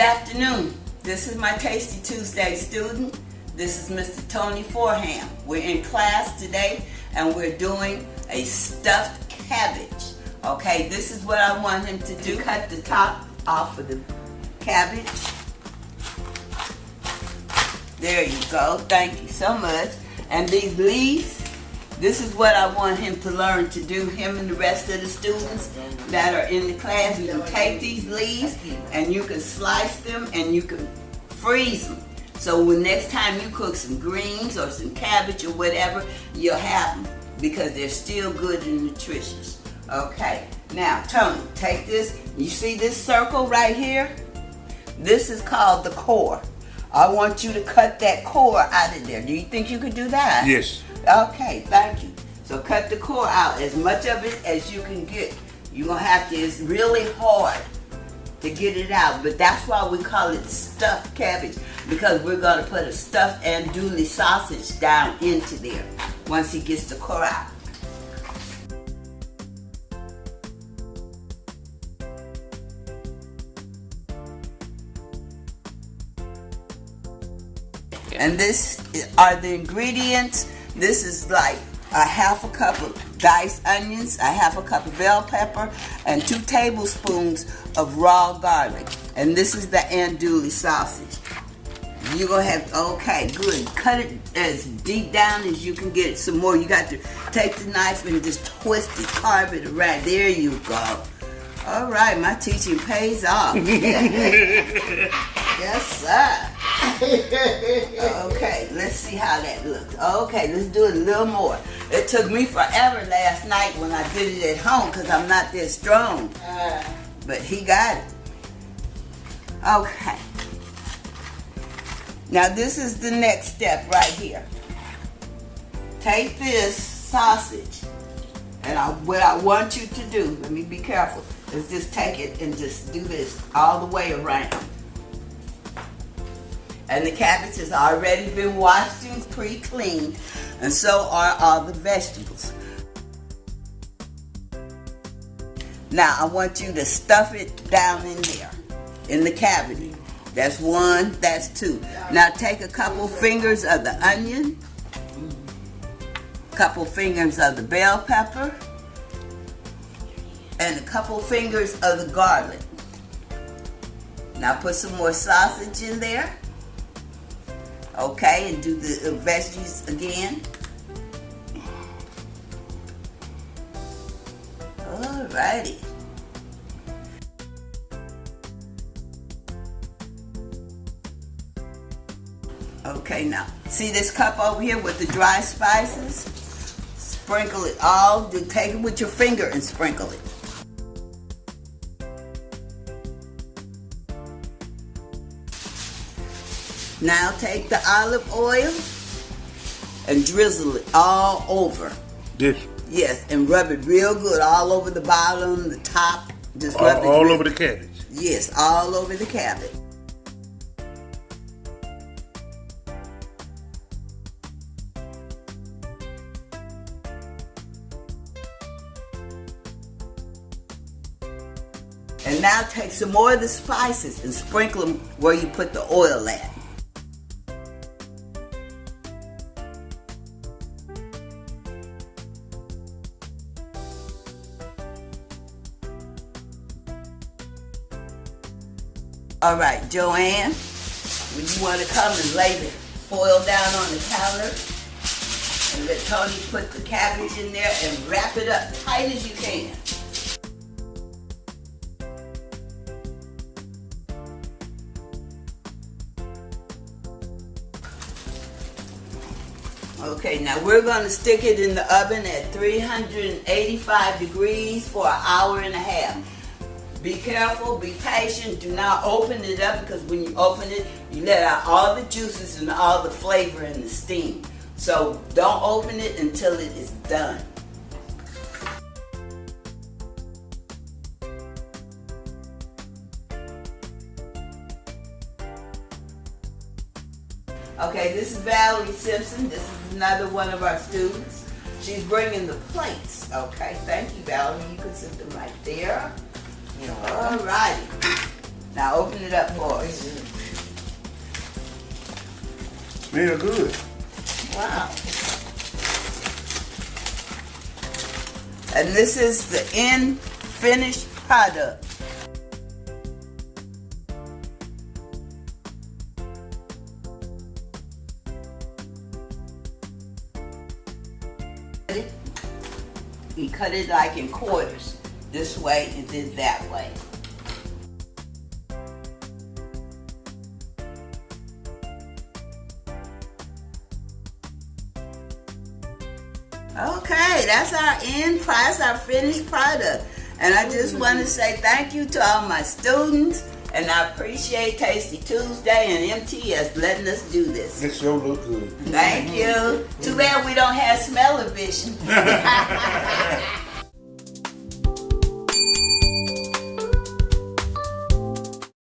Good afternoon. This is my Tasty Tuesday student. This is Mr. Tony Forham. We're in class today and we're doing a stuffed cabbage. Okay, this is what I want him to do. Cut the top off of the cabbage. There you go. Thank you so much. And these leaves, this is what I want him to learn to do, him and the rest of the students that are in the class. You can take these leaves and you can slice them and you can freeze them. So when next time you cook some greens or some cabbage or whatever, you'll have them because they're still good and nutritious. Okay, now Tony, take this. You see this circle right here? This is called the core. I want you to cut that core out of there. Do you think you could do that? Yes. Okay, thank you. So cut the core out, as much of it as you can get. You're going to have to, it's really hard to get it out, but that's why we call it stuffed cabbage, because we're going to put a stuffed andouille sausage down into there once he gets the core out. And this are the ingredients. This is like a half a cup of diced onions, a half a cup of bell pepper, and 2 tablespoons of raw garlic. And this is the andouille sausage. You're gonna have, okay, good. Cut it as deep down as you can get it. Some more, you got to take the knife and just twist it, carve it around. There you go. All right, my teaching pays off. Yes, sir. Okay, let's see how that looks. Okay, let's do it a little more. It took me forever last night when I did it at home because I'm not that strong. But he got it. Okay. Now this is the next step right here. Take this sausage, and what I want you to do, let me be careful, is just take it and just do this all the way around. And the cabbage has already been washed and pre-cleaned, and so are all the vegetables. Now I want you to stuff it down in there, in the cavity. That's 1, that's 2. Now take a couple fingers of the onion, a couple fingers of the bell pepper, and a couple fingers of the garlic. Now put some more sausage in there. Okay, and do the veggies again. Alrighty. Okay, now, see this cup over here with the dry spices? Sprinkle it all, take it with your finger and sprinkle it. Now take the olive oil and drizzle it all over. This? Yes, and rub it real good all over the bottom, the top. Just rub it all over the cabbage? Yes, all over the cabbage. And now take some more of the spices and sprinkle them where you put the oil at. All right, Joanne, when you want to come and lay the foil down on the counter and let Tony put the cabbage in there and wrap it up tight as you can. Okay, now we're going to stick it in the oven at 385 degrees for an hour and a half. Be careful, be patient, do not open it up because when you open it, you let out all the juices and all the flavor and the steam. So don't open it until it is done. Okay, this is Valerie Simpson. This is another one of our students. She's bringing the plates. Okay, thank you, Valerie. You can sit them right there. All righty. Now open it up for us. Smell good. Wow. And this is the end finished product. We cut it like in quarters, this way and then that way. Okay, that's our end price, our finished product. And I just want to say thank you to all my students, and I appreciate Tasty Tuesday and MTS letting us do this. It sure look good. Thank you. Too bad we don't have smell-o-vision.